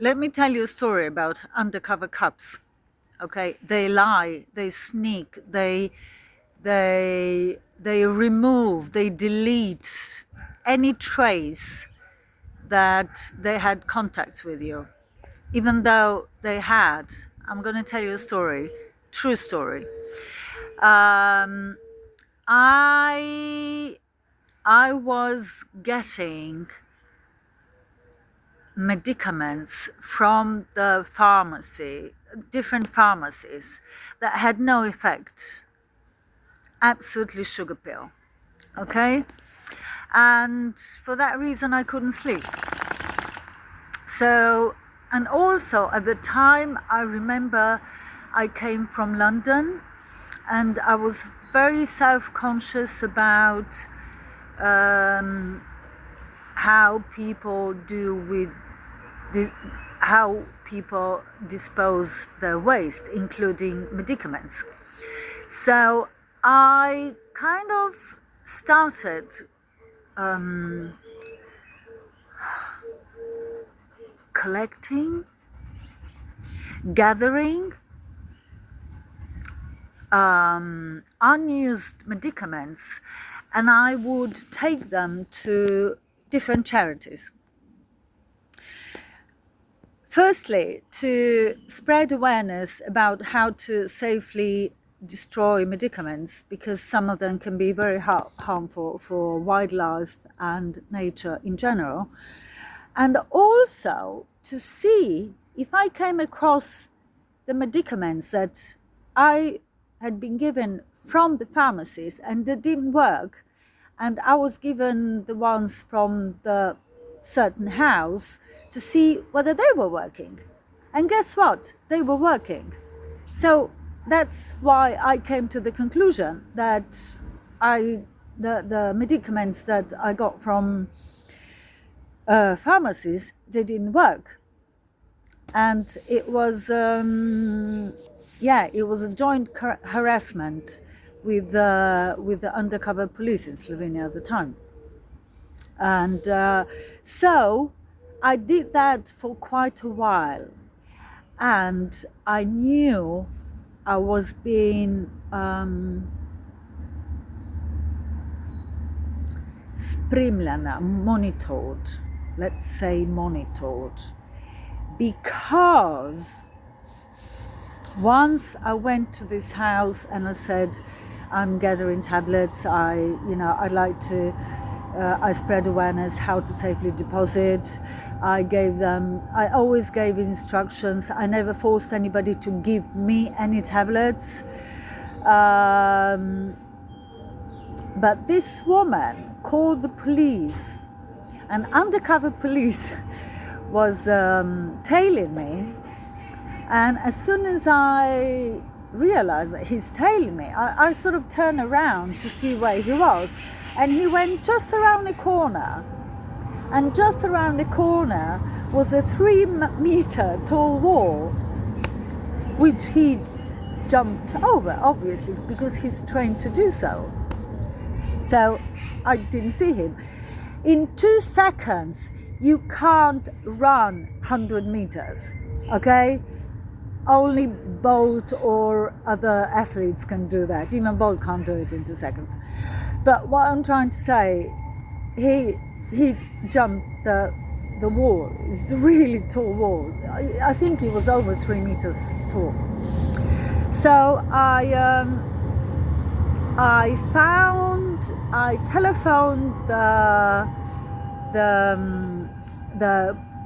Let me tell you a story about undercover cops. Okay, they lie, they sneak, they remove, they delete any trace that they had contact with you, even though they had. I'm going to tell you a story, true story. Um, I I was getting medicaments from the pharmacy, different pharmacies, that had no effect. Absolutely sugar pill. Okay? And for that reason, I couldn't sleep. So, and also at the time, I remember I came from London and I was very self conscious about um, how people do with how people dispose their waste, including medicaments. So I kind of started collecting, gathering unused medicaments, and I would take them to different charities. Firstly, to spread awareness about how to safely destroy medicaments, because some of them can be very harmful for wildlife and nature in general. And also to see if I came across the medicaments that I had been given from the pharmacies and that didn't work, and I was given the ones from the certain house to see whether they were working. And guess what? They were working. So that's why I came to the conclusion that the medicaments that I got from pharmacies, they didn't work. And it was it was a joint harassment with the undercover police in Slovenia at the time. And so I did that for quite a while, and I knew I was being spremljana, monitored, let's say monitored, because once I went to this house and I said, I'm gathering tablets, I'd like to, I spread awareness how to safely deposit. I always gave instructions. I never forced anybody to give me any tablets. But this woman called the police, and undercover police was tailing me. And as soon as I realized that he's tailing me, I sort of turned around to see where he was. And he went just around the corner. And just around the corner was a 3-meter tall wall, which he jumped over, obviously, because he's trained to do so. So I didn't see him. In 2 seconds, you can't run 100 meters, okay? Only Bolt or other athletes can do that. Even Bolt can't do it in 2 seconds. But what I'm trying to say, he jumped the wall. It's a really tall wall. I think it was over 3 meters tall. So I telephoned the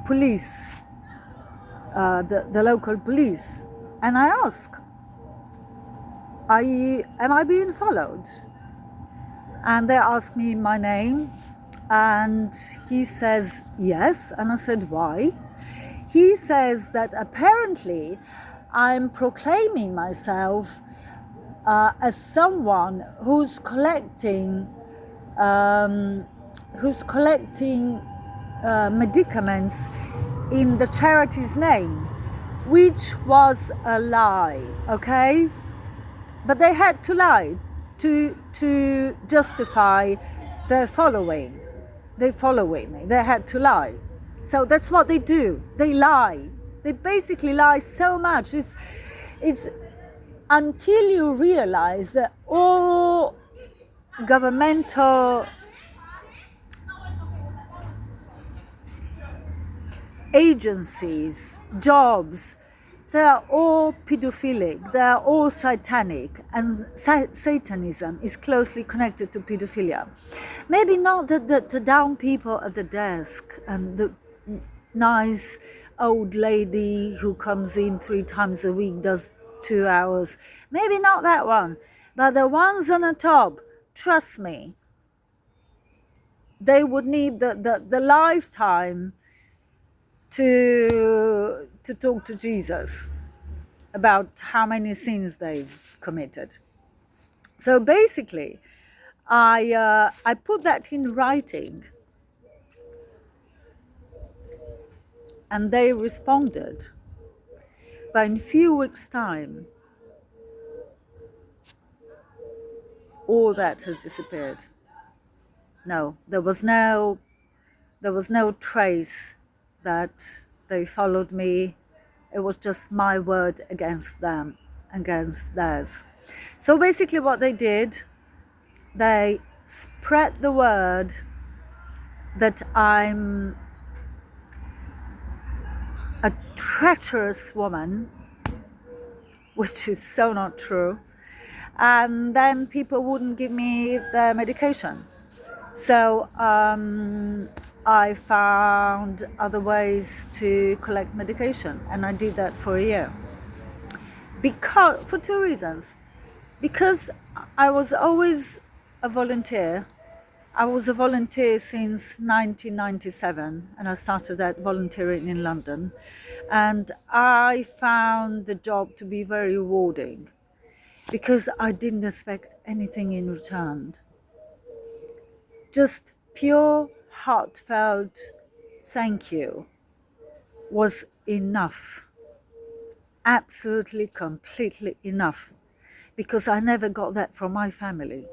police, the local police, and I asked, am I being followed? And they asked me my name, and he says yes. And I said, why? He says that apparently I'm proclaiming myself as someone who's collecting medicaments in the charity's name, which was a lie, okay? But they had to lie to justify their following me. They had to lie. So that's what they do. They lie. They basically lie so much. It's until you realize that all governmental agencies, jobs, they are all pedophilic, they are all satanic, and Satanism is closely connected to pedophilia. Maybe not the down people at the desk and the nice old lady who comes in 3 times a week, does 2 hours. Maybe not that one, but the ones on the top, trust me, they would need the lifetime to talk to Jesus about how many sins they've committed. So basically, I put that in writing, and they responded. But in a few weeks' time, all that has disappeared. No, there was no trace that they followed me. It was just my word against them, against theirs. So basically what they did, they spread the word that I'm a treacherous woman, which is so not true. And then people wouldn't give me the medication. So I found other ways to collect medication, and I did that for a year. For 2 reasons. Because I was always a volunteer. I was a volunteer since 1997, and I started that volunteering in London. And I found the job to be very rewarding because I didn't expect anything in return. Just pure, heartfelt thank you was enough. Absolutely, completely enough. Because I never got that from my family.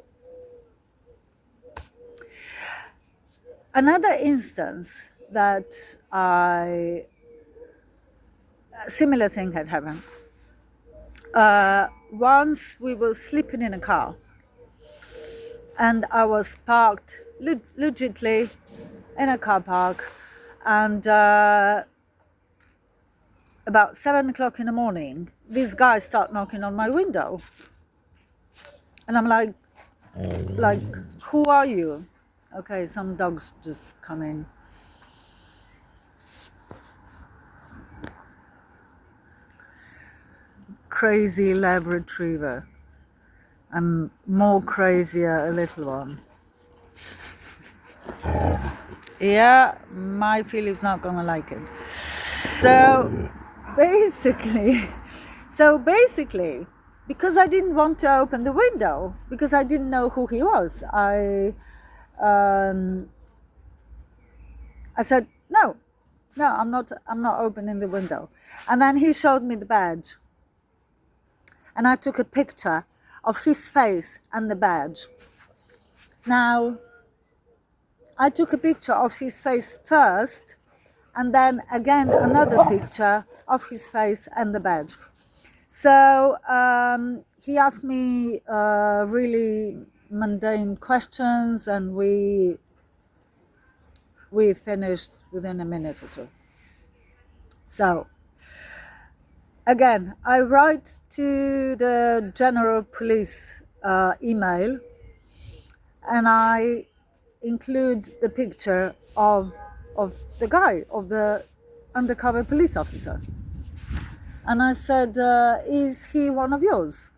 Another instance that a similar thing had happened. Once we were sleeping in a car, and I was parked legitly in a car park, and about 7 o'clock in the morning, these guys start knocking on my window, and I'm like, who are you? Okay, some dogs just come in. Crazy lab retriever, and more crazier a little one. Yeah, my Philip's not gonna like it. So basically, because I didn't want to open the window, because I didn't know who he was, I said, no, I'm not opening the window. And then he showed me the badge, and I took a picture of his face and the badge. Now, I took a picture of his face first, and then again another picture of his face and the badge. So he asked me really mundane questions, and we finished within a minute or two. So again, I write to the General Police email, and I include the picture of the guy, of the undercover police officer. And I said, is he one of yours?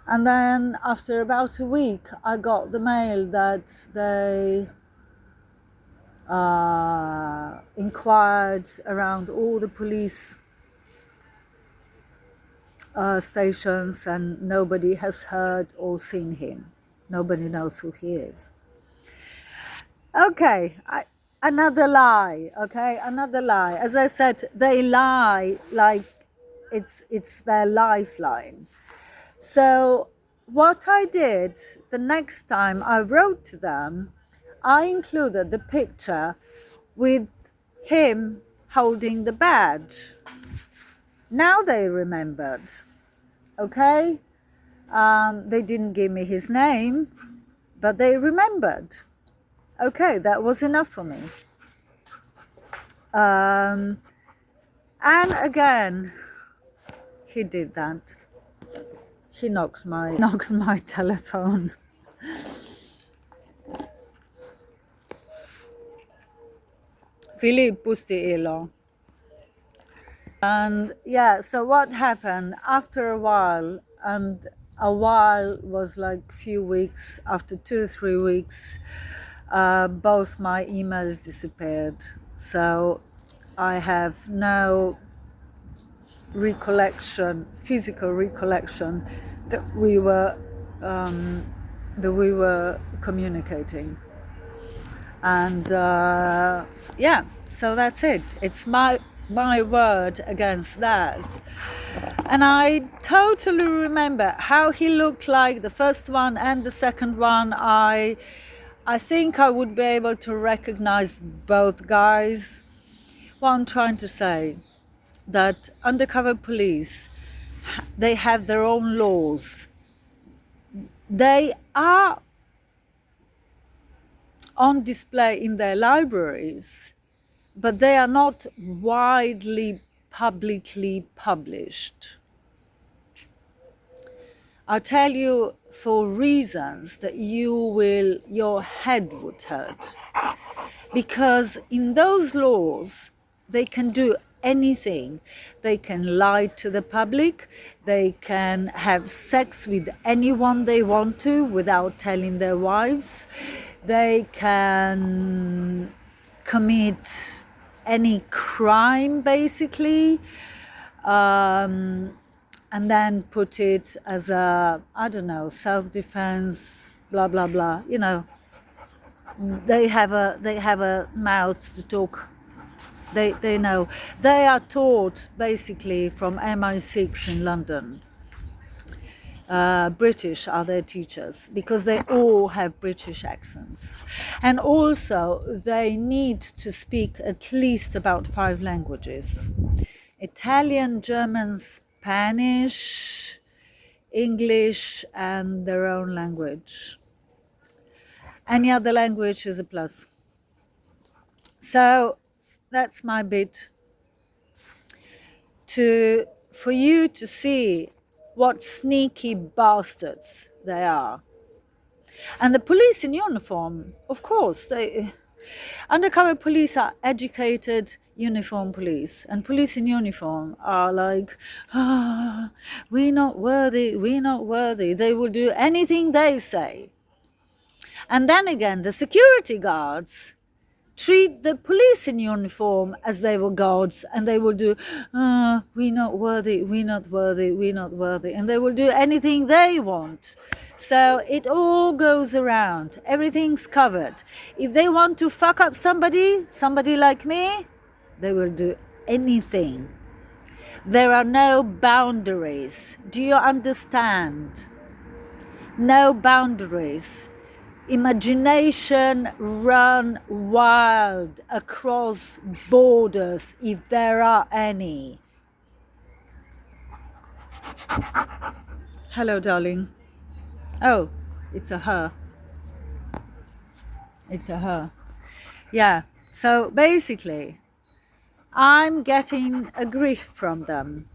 And then after about a week, I got the mail that they inquired around all the police stations, and nobody has heard or seen him. Nobody knows who he is. Okay, another lie. Okay, another lie. As I said, they lie like it's their lifeline. So what I did the next time I wrote to them, I included the picture with him holding the badge. Now they remembered, okay? They didn't give me his name, but they remembered. Okay, that was enough for me. And again, he did that. He knocked my telephone. Filip, pusti ilo. And yeah, so what happened after a while, and a while was like few weeks, after 2-3 weeks, both my emails disappeared. So I have no recollection, physical recollection, that we were communicating. And yeah, so that's it. It's my word against theirs. And I totally remember how he looked like, the first one and the second one. I think I would be able to recognize both guys. What I'm trying to say, that undercover police, they have their own laws. They are on display in their libraries, but they are not widely publicly published. I'll tell you for reasons that your head would hurt. Because in those laws, they can do anything. They can lie to the public. They can have sex with anyone they want to without telling their wives. They can commit any crime, basically, and then put it as a, I don't know, self-defense, blah, blah, blah. You know, they have a mouth to talk. They know. They are taught basically from MI6 in London. British are their teachers because they all have British accents. And also they need to speak at least about 5 languages. Italian, German, Spanish, English, and their own language. Any other language is a plus. So that's my bit for you to see what sneaky bastards they are. And the police in uniform, of course, undercover police are educated uniform police, and police in uniform are like, we're not worthy, we're not worthy. They will do anything they say. And then again, the security guards treat the police in uniform as they were gods, and they will do, we're not worthy, we're not worthy, we're not worthy, and they will do anything they want. So it all goes around, everything's covered. If they want to fuck up somebody like me, they will do anything. There are no boundaries. Do you understand? No boundaries. Imagination run wild across borders, if there are any. Hello, darling. Oh, it's a her. It's a her. Yeah, so basically, I'm getting a grief from them.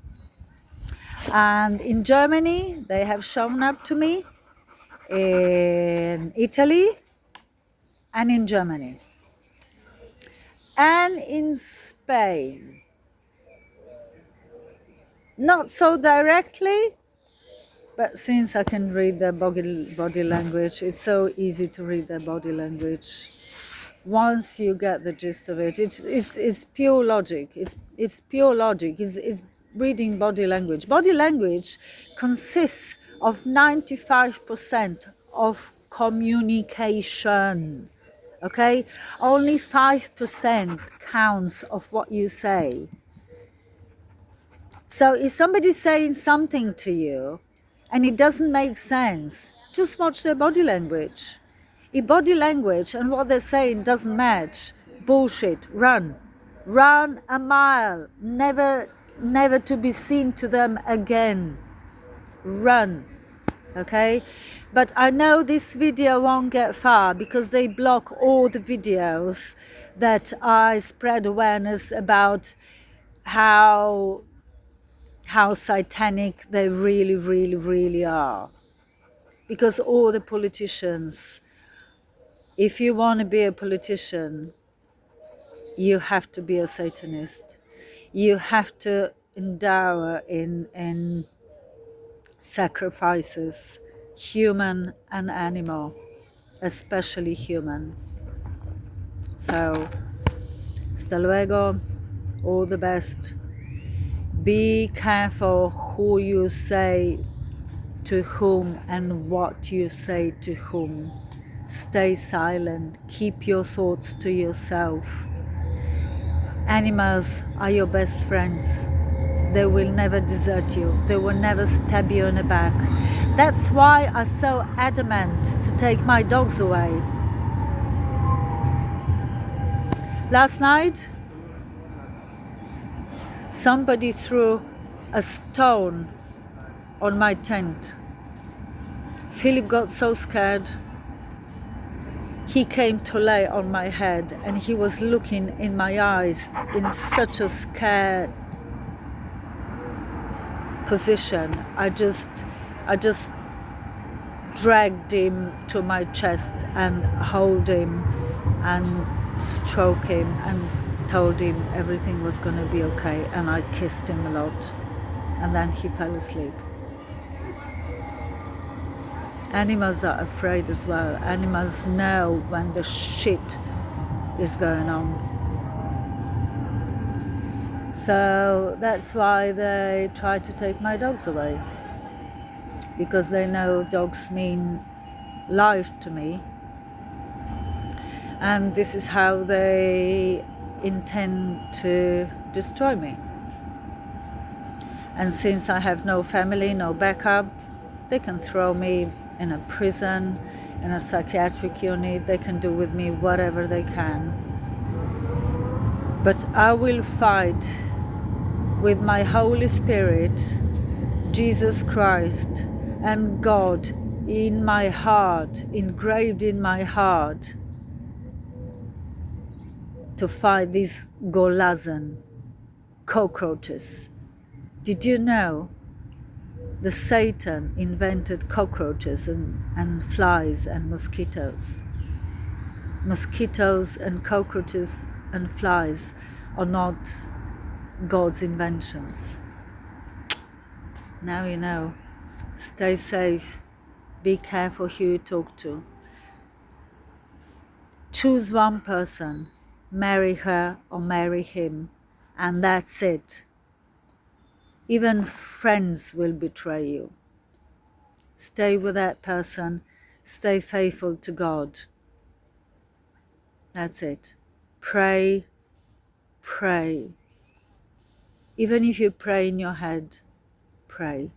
And in Germany, they have shown up to me. In Italy and in Germany and in Spain. Not so directly, but since I can read their body language, it's so easy to read their body language. Once you get the gist of it, it's pure logic. It's pure logic. It's reading body language. Body language consists of 95% of communication. Okay? Only 5% counts of what you say. So if somebody's saying something to you and it doesn't make sense, just watch their body language. If body language and what they're saying doesn't match, bullshit, run. Run a mile, never to be seen to them again. Run, okay? But I know this video won't get far because they block all the videos that I spread awareness about how satanic they really are. Because all the politicians, if you want to be a politician, you have to be a Satanist. You have to endow in sacrifices, human and animal, especially human. So, hasta luego, all the best. Be careful who you say to whom and what you say to whom. Stay silent, keep your thoughts to yourself. Animals are your best friends. They will never desert you. They will never stab you in the back. That's why I'm so adamant to take my dogs away. Last night, somebody threw a stone on my tent. Philip got so scared. He came to lay on my head and he was looking in my eyes in such a scared position. I just dragged him to my chest and hold him and stroke him and told him everything was going to be okay, and I kissed him a lot, and then he fell asleep. Animals are afraid as well. Animals know when the shit is going on. So that's why they try to take my dogs away, because they know dogs mean life to me, and this is how they intend to destroy me. And since I have no family, no backup, they can throw me in a prison, in a psychiatric unit. They can do with me whatever they can. But I will fight with my Holy Spirit, Jesus Christ, and God in my heart, engraved in my heart, to fight these golazan cockroaches. Did you know the Satan invented cockroaches and flies and mosquitoes? Mosquitoes and cockroaches and flies are not God's inventions. Now you know. Stay safe. Be careful who you talk to. Choose one person, marry her or marry him, and that's it. Even friends will betray you. Stay with that person. Stay faithful to God. That's it. Pray, pray. Even if you pray in your head, pray.